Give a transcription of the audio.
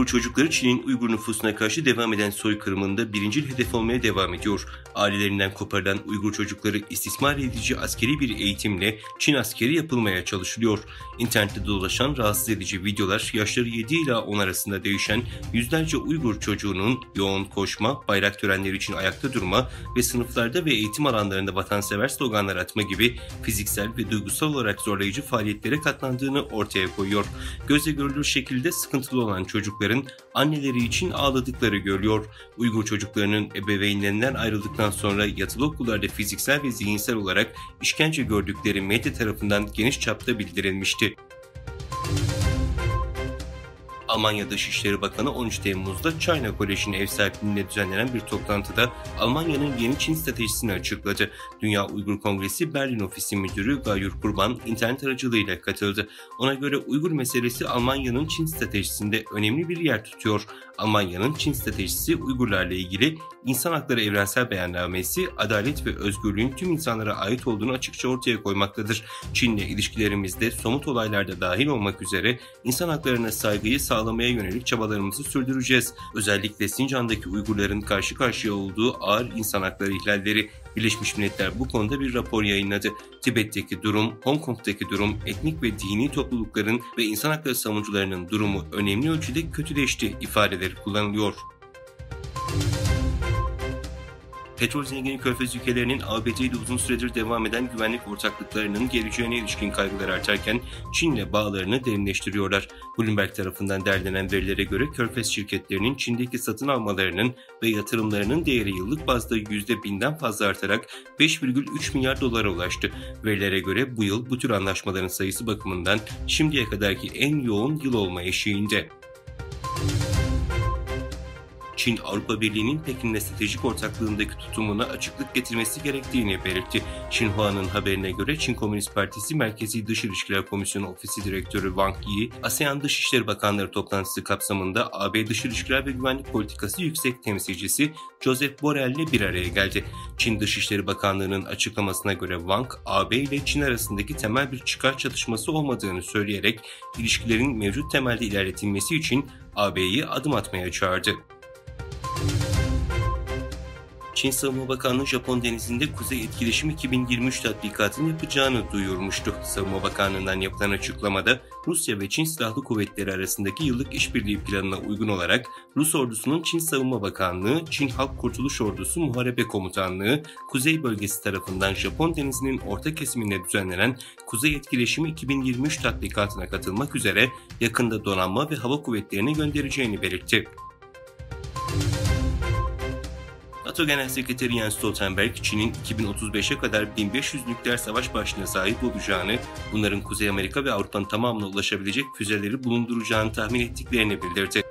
Uygur çocukları Çin'in Uygur nüfusuna karşı devam eden soykırımında birincil hedef olmaya devam ediyor. Ailelerinden koparılan Uygur çocukları istismar edici askeri bir eğitimle Çin askeri yapılmaya çalışılıyor. İnternette dolaşan rahatsız edici videolar yaşları 7 ila 10 arasında değişen yüzlerce Uygur çocuğunun yoğun koşma, bayrak törenleri için ayakta durma ve sınıflarda ve eğitim alanlarında vatansever sloganlar atma gibi fiziksel ve duygusal olarak zorlayıcı faaliyetlere katlandığını ortaya koyuyor. Gözle görülür şekilde sıkıntılı olan çocukların anneleri için ağladıkları görülüyor. Uygur çocuklarının ebeveynlerinden ayrıldıktan sonra yatılı okullarda fiziksel ve zihinsel olarak işkence gördükleri medya tarafından geniş çapta bildirilmişti. Almanya Dışişleri Bakanı 13 Temmuz'da China Koleji'nin ev sahipliğinde düzenlenen bir toplantıda Almanya'nın yeni Çin stratejisini açıkladı. Dünya Uygur Kongresi Berlin Ofisi Müdürü Gayur Kurban internet aracılığıyla katıldı. Ona göre Uygur meselesi Almanya'nın Çin stratejisinde önemli bir yer tutuyor. Almanya'nın Çin stratejisi Uygurlarla ilgili İnsan Hakları Evrensel Beyannamesi, adalet ve özgürlüğün tüm insanlara ait olduğunu açıkça ortaya koymaktadır. Çin'le ilişkilerimizde somut olaylarda dahil olmak üzere insan haklarına saygıyı sağlamaya yönelik çabalarımızı sürdüreceğiz. Özellikle Sincan'daki Uygurların karşı karşıya olduğu ağır insan hakları ihlalleri. Birleşmiş Milletler bu konuda bir rapor yayınladı. Tibet'teki durum, Hong Kong'daki durum, etnik ve dini toplulukların ve insan hakları savunucularının durumu önemli ölçüde kötüleşti ifadeleri kullanılıyor. Petrol zengini Körfez ülkelerinin ABD ile uzun süredir devam eden güvenlik ortaklıklarının geleceğine ilişkin kaygılar artarken Çin'le bağlarını derinleştiriyorlar. Bloomberg tarafından derlenen verilere göre Körfez şirketlerinin Çin'deki satın almalarının ve yatırımlarının değeri yıllık bazda %1000'den fazla artarak 5,3 milyar dolara ulaştı. Verilere göre bu yıl bu tür anlaşmaların sayısı bakımından şimdiye kadarki en yoğun yıl olma eşiğinde. Çin, Avrupa Birliği'nin Pekin'le stratejik ortaklığındaki tutumuna açıklık getirmesi gerektiğini belirtti. Xinhua'nın haberine göre Çin Komünist Partisi Merkezi Dış İlişkiler Komisyonu Ofisi Direktörü Wang Yi, ASEAN Dışişleri Bakanları toplantısı kapsamında AB Dış İlişkiler ve Güvenlik Politikası Yüksek Temsilcisi Josep Borrell ile bir araya geldi. Çin Dışişleri Bakanlığı'nın açıklamasına göre Wang, AB ile Çin arasındaki temel bir çıkar çatışması olmadığını söyleyerek ilişkilerin mevcut temelde ilerletilmesi için AB'yi adım atmaya çağırdı. Çin Savunma Bakanlığı Japon denizinde Kuzey Etkileşimi 2023 tatbikatını yapacağını duyurmuştu. Savunma Bakanlığı'ndan yapılan açıklamada Rusya ve Çin Silahlı Kuvvetleri arasındaki yıllık işbirliği planına uygun olarak Rus ordusunun Çin Savunma Bakanlığı, Çin Halk Kurtuluş Ordusu Muharebe Komutanlığı, Kuzey Bölgesi tarafından Japon denizinin orta kesiminde düzenlenen Kuzey Etkileşimi 2023 tatbikatına katılmak üzere yakında donanma ve hava kuvvetlerini göndereceğini belirtti. NATO Genel Sekreteri Jens Stoltenberg, Çin'in 2035'e kadar 1500 nükleer savaş başlığına sahip olacağını, bunların Kuzey Amerika ve Avrupa'nın tamamına ulaşabilecek füzeleri bulunduracağını tahmin ettiklerini bildirdi.